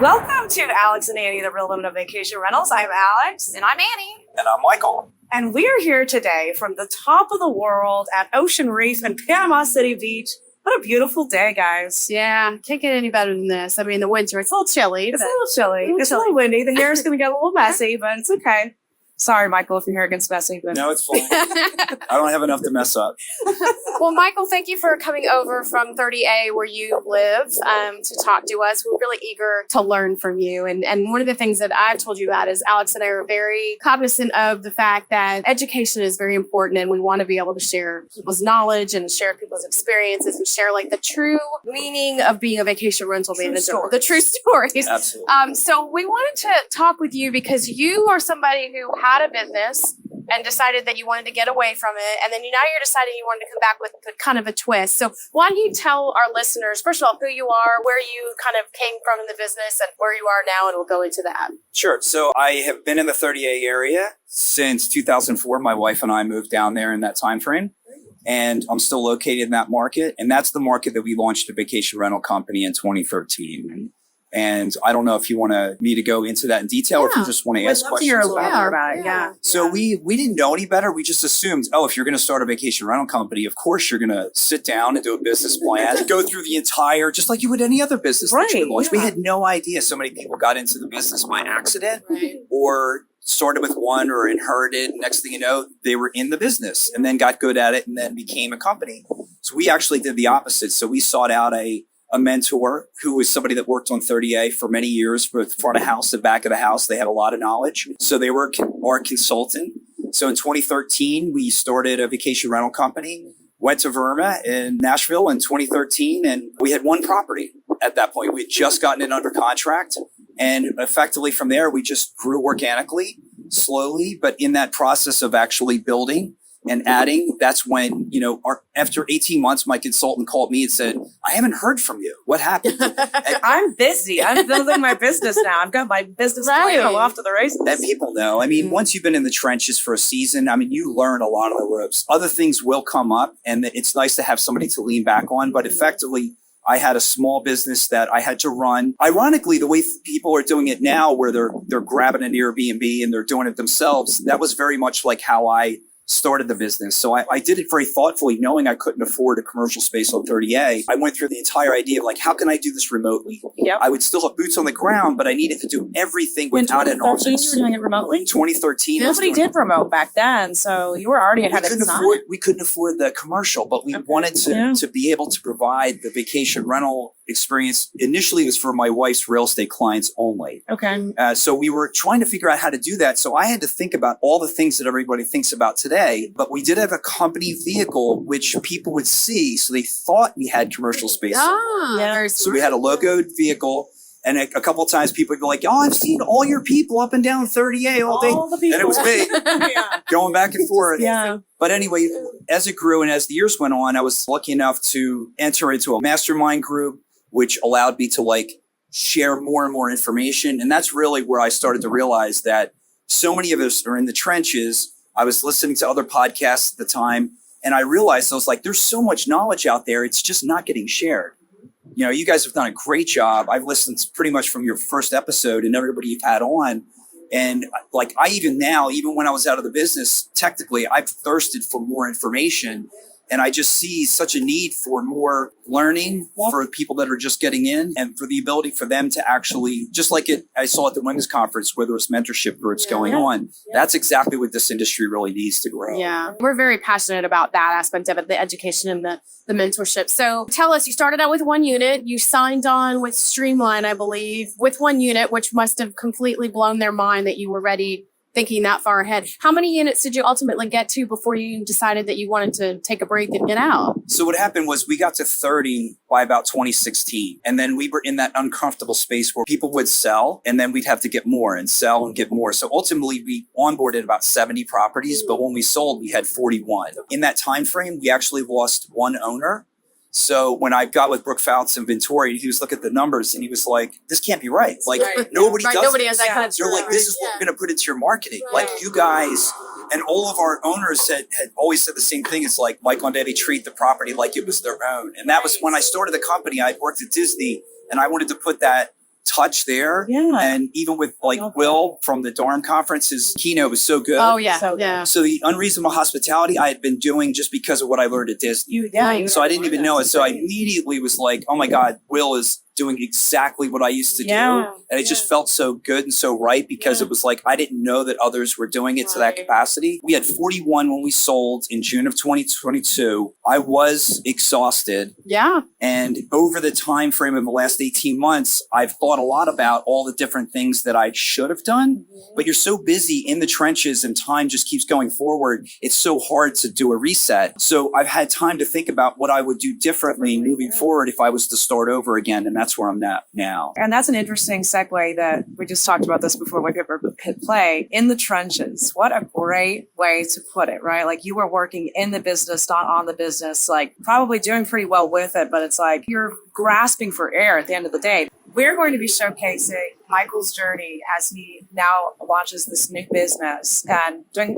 Welcome to Alex and Annie, the Real Women of Vacation Rentals. I'm Alex. And I'm Annie. And I'm Michael. And we're here today from the top of the world at Ocean Reef and Panama City Beach. What a beautiful day, guys. Yeah, can't get any better than this. I mean, the winter, it's a little chilly. It's a little chilly. It's a little windy. The hair is going to get a little messy, but it's okay. Sorry, Michael, if your hair gets messy. But... No, it's fine. I don't have enough to mess up. Well, Michael, thank you for coming over from 30A where you live to talk to us. We're really eager to learn from you. And one of the things that I've told you about is Alex and I are very cognizant of the fact that education is very important and we want to be able to share people's knowledge and share people's experiences and share like the true meaning of being a vacation rental manager. The true stories. Absolutely. So we wanted to talk with you because you are somebody who had a business and decided that you wanted to get away from it. And then now you're deciding you wanted to come back with kind of a twist. So why don't you tell our listeners, first of all, who you are, where you kind of came from in the business and where you are now, and we'll go into that. Sure. So I have been in the 30A area since 2004. My wife and I moved down there in that time frame. And I'm still located in that market. And that's the market that we launched a vacation rental company in 2013. And I don't know if you want me to go into that in detail or if you just want to ask questions. Hear a little more about it. Yeah. So we didn't know any better. We just assumed, if you're going to start a vacation rental company, of course you're going to sit down and do a business plan, go through the entire, just like you would any other business that you would launch. We had no idea so many people got into the business by accident or started with one or inherited. Next thing you know, they were in the business and then got good at it and then became a company. So we actually did the opposite. So we sought out a mentor who was somebody that worked on 30A for many years, both front of house and back of the house. They had a lot of knowledge. So they were our consultant. So in 2013, we started a vacation rental company, went to Verma in Nashville in 2013, and we had one property at that point. We had just gotten it under contract. And effectively from there, we just grew organically, slowly. But in that process of actually building and adding, that's when, after 18 months, my consultant called me and said, I haven't heard from you. What happened? I'm busy. I'm building my business now. I've got my business plan. I'm off to the races. And people know. I mean, once you've been in the trenches for a season, you learn a lot of the ropes. Other things will come up, and it's nice to have somebody to lean back on. But effectively, I had a small business that I had to run. Ironically, the way people are doing it now, where they're grabbing an Airbnb and they're doing it themselves, that was very much like how I started the business. So I did it very thoughtfully, knowing I couldn't afford a commercial space on 30A. I went through the entire idea of how can I do this remotely? Yep. I would still have boots on the ground, but I needed to do everything without an office. You were doing it remotely? 2013. Nobody did remote back then, so you were already ahead of time. We couldn't afford the commercial, but we wanted to be able to provide the vacation rental experience. Initially, it was for my wife's real estate clients only. Okay. So we were trying to figure out how to do that. So I had to think about all the things that everybody thinks about today, but we did have a company vehicle which people would see. So they thought we had commercial space. So we had a logoed vehicle. And a couple of times people would be like, I've seen all your people up and down 30A all day. All the people. And it was me going back and forth. Yeah. But anyway, as it grew and as the years went on, I was lucky enough to enter into a mastermind group, which allowed me to share more and more information. And that's really where I started to realize that so many of us are in the trenches. I was listening to other podcasts at the time, and I realized I was like, there's so much knowledge out there. It's just not getting shared. You guys have done a great job. I've listened pretty much from your first episode and everybody you've had on. And I even when I was out of the business, technically I've thirsted for more information. And I just see such a need for more learning for people that are just getting in, and for the ability for them to actually, just like I saw at the women's conference where there was mentorship groups going on. That's exactly what this industry really needs to grow. Yeah, we're very passionate about that aspect of it, the education and the mentorship. So tell us, you started out with one unit, you signed on with Streamline, I believe, with one unit, which must have completely blown their mind that you were ready, thinking that far ahead. How many units did you ultimately get to before you decided that you wanted to take a break and get out? So what happened was we got to 30 by about 2016. And then we were in that uncomfortable space where people would sell and then we'd have to get more and sell and get more. So ultimately we onboarded about 70 properties, but when we sold, we had 41. In that time frame, we actually lost one owner. So when I got with Brooke Fouts and Ventori, he was looking at the numbers and he was like, this can't be right. Nobody does Nobody has that kind of They're like, this is what we're going to put into your marketing. Like you guys, and all of our owners had always said the same thing. It's like, Mike on Debbie treat the property like it was their own. And that was when I started the company. I worked at Disney and I wanted to put that touch there. Yeah. And even with like Will from the Durham conference, his keynote was so good. Oh yeah. So- Yeah. So the unreasonable hospitality I had been doing just because of what I learned at Disney. So I didn't even know it. So I immediately was like, oh my God, Will is doing exactly what I used to do. And it just felt so good and so right because it was like, I didn't know that others were doing it to that capacity. We had 41 when we sold in June of 2022. I was exhausted. Yeah. And over the time frame of the last 18 months, I've thought a lot about all the different things that I should have done. But you're so busy in the trenches and time just keeps going forward. It's so hard to do a reset. So I've had time to think about what I would do differently moving forward if I was to start over again. And that's where I'm at now. And that's an interesting segue that we just talked about this before we hit play. In the trenches. What a great way to put it, right? Like you were working in the business, not on the business, like probably doing pretty well with it, but it's like you're grasping for air at the end of the day. We're going to be showcasing Michael's journey as he now launches this new business and doing,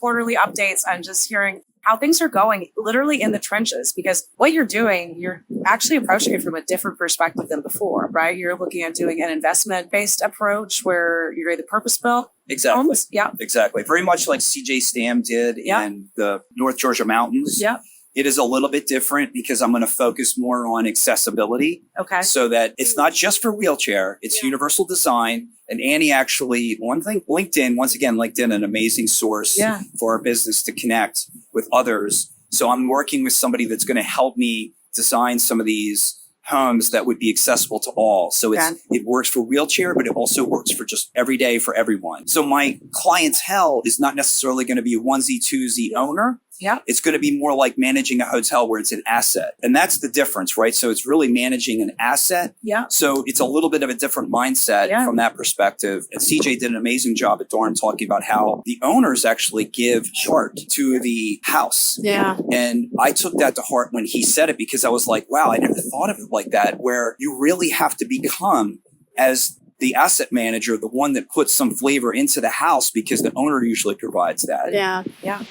quarterly updates and just hearing how things are going literally in the trenches, because what you're doing, you're actually approaching it from a different perspective than before, right? You're looking at doing an investment-based approach where you're either purpose-built. Exactly. Homes. Yeah. Exactly. Very much like CJ Stam did in the North Georgia mountains. Yeah. It is a little bit different because I'm going to focus more on accessibility. Okay. So that it's not just for wheelchair, it's universal design. And Annie actually, one thing, LinkedIn, an amazing source for our business to connect with others. So I'm working with somebody that's going to help me design some of these homes that would be accessible to all. So it works for wheelchair, but it also works for just every day for everyone. So my clientele is not necessarily going to be a onesie, twosie owner. Yeah. It's going to be more like managing a hotel where it's an asset. And that's the difference, right? So it's really managing an asset. Yeah. So it's a little bit of a different mindset from that perspective. And CJ did an amazing job at Durham talking about how the owners actually give heart to the house. Yeah. And I took that to heart when he said it because I was like, wow, I never thought of it like that, where you really have to become as the asset manager, the one that puts some flavor into the house because the owner usually provides that. Yeah. Yeah.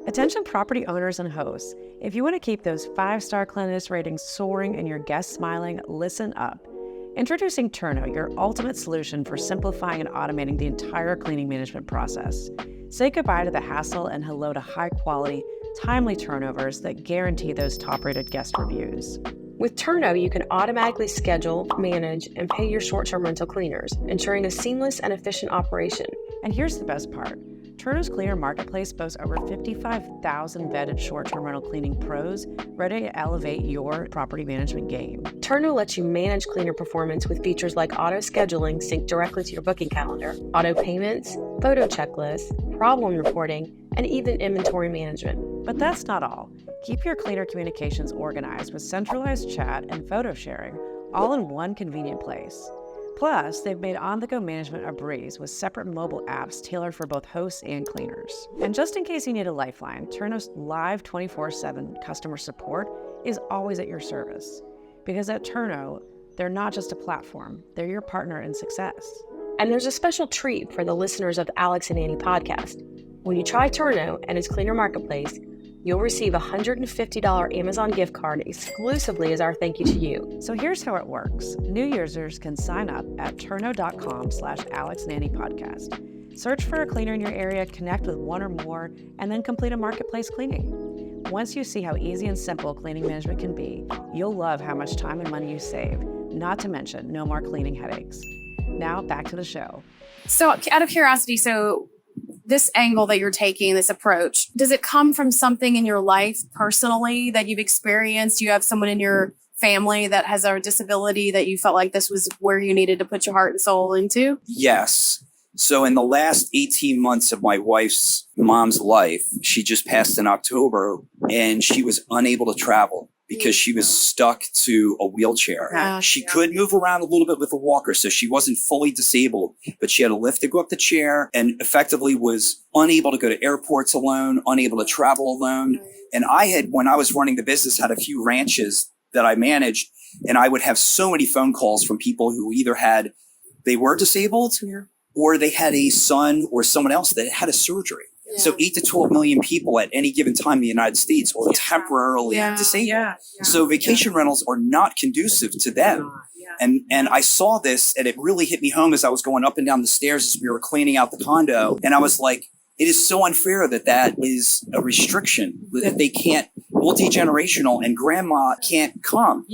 Attention property owners and hosts. If you want to keep those 5-star cleanliness ratings soaring and your guests smiling, listen up. Introducing Turno, your ultimate solution for simplifying and automating the entire cleaning management process. Say goodbye to the hassle and hello to high-quality, timely turnovers that guarantee those top-rated guest reviews. With Turno, you can automatically schedule, manage, and pay your short-term rental cleaners, ensuring a seamless and efficient operation. And here's the best part. Turno's Cleaner Marketplace boasts over 55,000 vetted short-term rental cleaning pros ready to elevate your property management game. Turno lets you manage cleaner performance with features like auto scheduling synced directly to your booking calendar, auto payments, photo checklists, problem reporting, and even inventory management. But that's not all. Keep your cleaner communications organized with centralized chat and photo sharing, all in one convenient place. Plus, they've made on-the-go management a breeze with separate mobile apps tailored for both hosts and cleaners. And just in case you need a lifeline, Turno's live 24/7 customer support is always at your service. Because at Turno, they're not just a platform, they're your partner in success. And there's a special treat for the listeners of the Alex and Annie podcast. When you try Turno and its Cleaner Marketplace, you'll receive a $150 Amazon gift card exclusively as our thank you to you. So here's how it works. New users can sign up at turno.com/AlexandAnniePodcast. Search for a cleaner in your area, connect with one or more, and then complete a marketplace cleaning. Once you see how easy and simple cleaning management can be, you'll love how much time and money you save, not to mention no more cleaning headaches. Now back to the show. So out of curiosity, this angle that you're taking, this approach, does it come from something in your life personally that you've experienced? You have someone in your family that has a disability that you felt like this was where you needed to put your heart and soul into? Yes. So in the last 18 months of my wife's mom's life, she just passed in October and she was unable to travel because she was stuck to a wheelchair. She could move around a little bit with a walker, so she wasn't fully disabled, but she had a lift to go up the chair and effectively was unable to go to airports alone, unable to travel alone. And I had, when I was running the business, had a few ranches that I managed, and I would have so many phone calls from people who either they were disabled or they had a son or someone else that had a surgery. So 8 to 12 million people at any given time in the United States are temporarily disabled. So vacation rentals are not conducive to them. And I saw this, and it really hit me home as I was going up and down the stairs as we were cleaning out the condo. And I was like, it is so unfair that is a restriction, that they can't, multi-generational, and grandma can't come.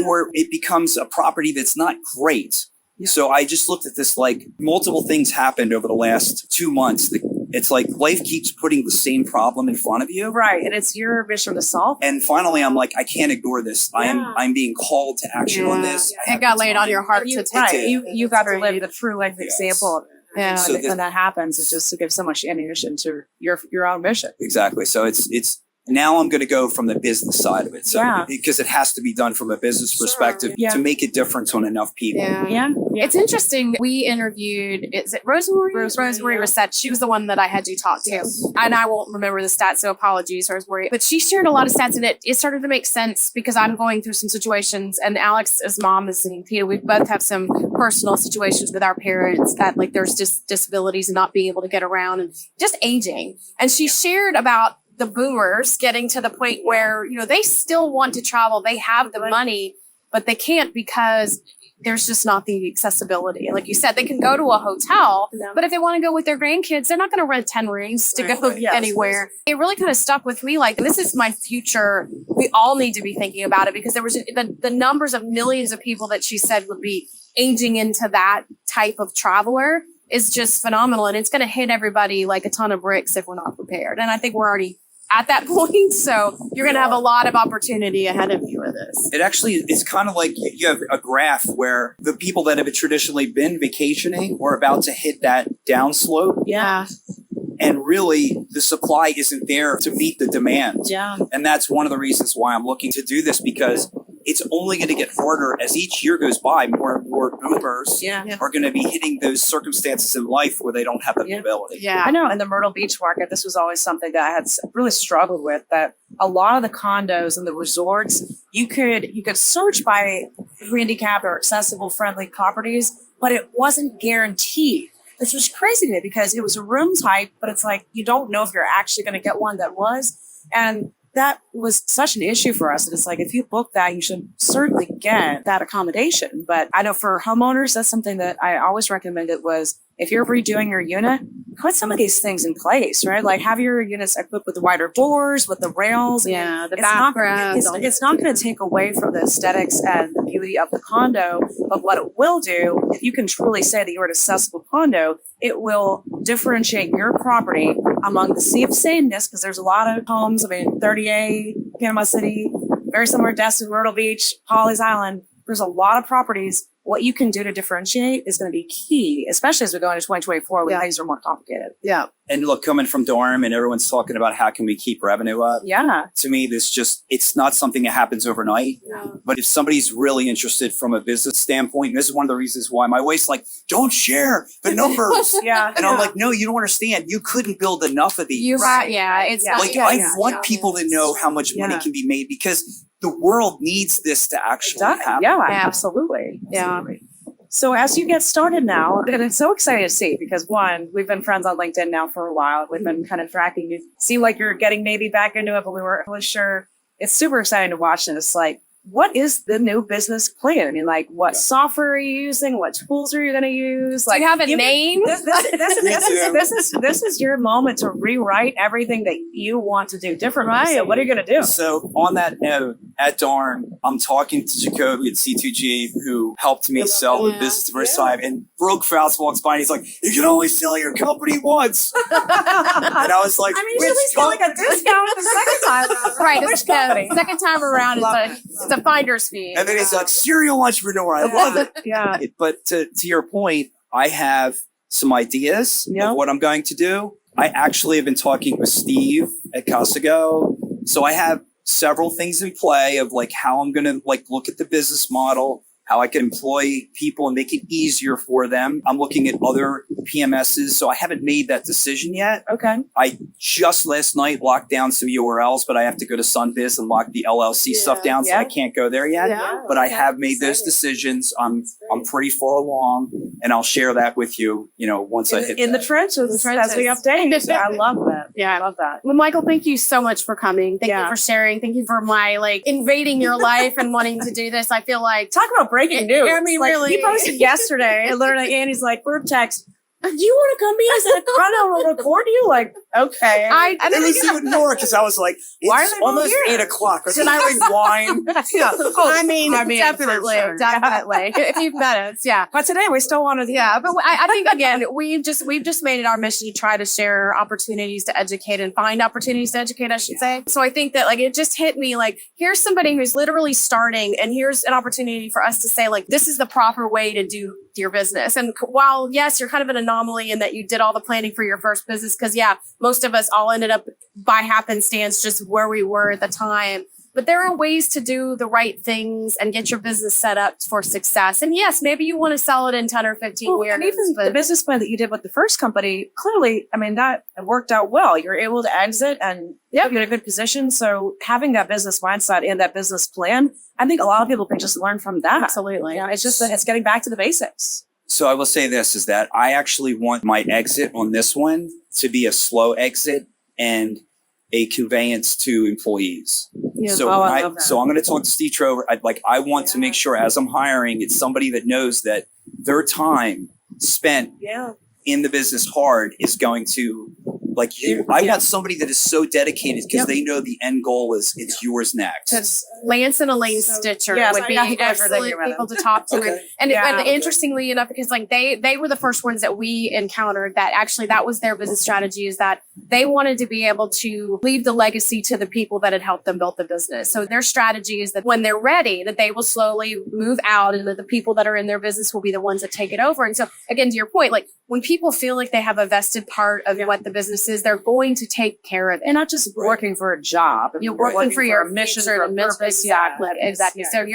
Or it becomes a property that's not great. So I just looked at this, like, multiple things happened over the last 2 months. It's like life keeps putting the same problem in front of you. Right. And it's your mission to solve. And finally, I'm like, I can't ignore this. I'm being called to action on this. It got laid on your heart to take. You got to live the true life example of it. Yeah. So when that happens, it's just to give so much ammunition to your own mission. Exactly. So it's now I'm going to go from the business side of it. So because it has to be done from a business perspective to make a difference on enough people. It's interesting. We interviewed, is it Rosemary? Rosemary Reset. She was the one that I had you talk to. And I won't remember the stats, so apologies, Rosemary. But she shared a lot of stats, and it started to make sense because I'm going through some situations, and Alex's mom is saying, Peter, we both have some personal situations with our parents that, like, there's just disabilities and not being able to get around and just aging. And she shared about the boomers getting to the point where, they still want to travel. They have the money, but they can't because there's just not the accessibility. Like you said, they can go to a hotel, but if they want to go with their grandkids, they're not going to rent 10 rings to go anywhere. It really kind of stuck with me. Like, this is my future. We all need to be thinking about it, because there was the numbers of millions of people that she said would be aging into that type of traveler is just phenomenal. And it's going to hit everybody like a ton of bricks if we're not prepared. And I think we're already at that point. So you're going to have a lot of opportunity ahead of you with this. It actually is kind of like you have a graph where the people that have traditionally been vacationing are about to hit that downslope. And really, the supply isn't there to meet the demand. And that's one of the reasons why I'm looking to do this, because it's only going to get harder as each year goes by. More and more boomers are going to be hitting those circumstances in life where they don't have the mobility. I know in the Myrtle Beach market, this was always something that I had really struggled with, that a lot of the condos and the resorts, you could search by handicapped or accessible friendly properties, but it wasn't guaranteed. This was crazy to me because it was a room type, but it's like, you don't know if you're actually going to get one that was. And that was such an issue for us. And it's like, if you book that, you should certainly get that accommodation. But I know for homeowners, that's something that I always recommended was, if you're redoing your unit, put some of these things in place, right? Like, have your units equipped with the wider doors, with the rails. The it's background. It's not going to take away from the aesthetics and the beauty of the condo. But what it will do, if you can truly say that you're an accessible condo, it will differentiate your property among the sea of sameness, because there's a lot of homes. I mean, 30A, Panama City, very similar to Destin, Myrtle Beach, Holly's Island. There's a lot of properties. What you can do to differentiate is going to be key, especially as we go into 2024 when things are more complicated. And look, coming from Durham, and everyone's talking about how can we keep revenue up. To me, it's not something that happens overnight. But if somebody's really interested from a business standpoint, and this is one of the reasons why my wife's like, don't share the numbers. And I'm like, no, you don't understand. You couldn't build enough of these. It's like, I want people to know how much money can be made, because the world needs this to actually happen. Absolutely. So as you get started now, and it's so exciting to see, because one, we've been friends on LinkedIn now for a while. We've been kind of tracking you. Seem like you're getting maybe back into it, but we weren't really sure. It's super exciting to watch. And it's like, what is the new business plan? I mean, like, what software are you using? What tools are you going to use? Like, do you have a name? This is your moment to rewrite everything that you want to do differently. So what are you going to do? So on that note, at Darn, I'm talking to Jacoby at C2G, who helped me sell the business the first time. And Brooke Faust walks by and he's like, you can only sell your company once. And I was like, I mean, you should be selling a discount the second time around. Right. The second time around, it's a finder's fee. And then he's like, serial entrepreneur. I love it. But to your point, I have some ideas of what I'm going to do. I actually have been talking with Steve at Casago. So I have several things in play of like how I'm going to like look at the business model, how I can employ people and make it easier for them. I'm looking at other PMSs, so I haven't made that decision yet. Okay. I just last night locked down some URLs, but I have to go to Sunbiz and lock the LLC stuff down, so I can't go there yet. Yeah. But I have made those decisions. I'm pretty far along, and I'll share that with you, once I hit In the that. trenches, as we update. I love that. Yeah. I love that. Well, Michael, thank you so much for coming. Thank you for sharing. Thank you for invading your life and wanting to do this. I feel like Talk about breaking news. I mean, really. He posted yesterday, and literally Annie's like, group text, do you want to come be as a Turno and record you? Like, okay. It was even more because I was like, Why are it's they both almost here? 8 o'clock. Should I like wine? Yeah. I mean, definitely, for sure. definitely. If you've met us, yeah. But today we still wanted to. Yeah, but I think again, we've just made it our mission to try to share opportunities to educate and find opportunities to educate, I should say. So I think that it just hit me here's somebody who's literally starting, and here's an opportunity for us to say this is the proper way to do your business. And while yes, you're kind of an anomaly in that you did all the planning for your first business, because most of us all ended up by happenstance just where we were at the time. But there are ways to do the right things and get your business set up for success. And yes, maybe you want to sell it in 10 or 15 years. And even the business plan that you did with the first company, clearly, I mean, that worked out well. You're able to exit and you're in a good position. So having that business mindset and that business plan, I think a lot of people can just learn from that. Absolutely. It's just that it's getting back to the basics. So I will say this is that I actually want my exit on this one to be a slow exit and a conveyance to employees. Yeah. So I'm going to talk to Steve Trover. I want to make sure as I'm hiring, it's somebody that knows that their time spent in the business hard is going to I want somebody that is so dedicated because they know the end goal is it's yours next. Lance and Elaine Stitcher would be excellent people to talk to. Okay. And interestingly enough, because they were the first ones that we encountered that actually that was their business strategy, is that they wanted to be able to leave the legacy to the people that had helped them build the business. So their strategy is that when they're ready, that they will slowly move out and that the people that are in their business will be the ones that take it over. And so again, to your point, when people feel like they have a vested part of what the business is, they're going to take care of it. And not just working for a job. You're working for your mission, future, for a purpose. Exactly. So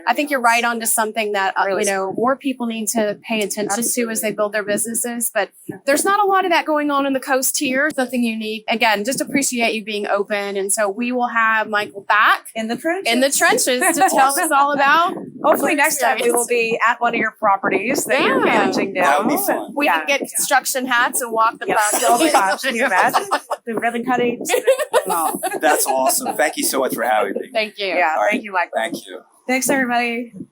I think you're right onto something that, more people need to pay attention to as they build their businesses. But there's not a lot of that going on in the coast here. Something unique. Again, just appreciate you being open. And so we will have Michael back in the trenches to tell us all about. Hopefully next time we will be at one of your properties that you're managing now. That would be fun. We can get construction hats and walk the process. Oh my gosh, can you imagine? The ribbon cutting. That's awesome. Thank you so much for having me. Thank you. Yeah, All right. thank you, Michael. Thank you. Thanks, everybody.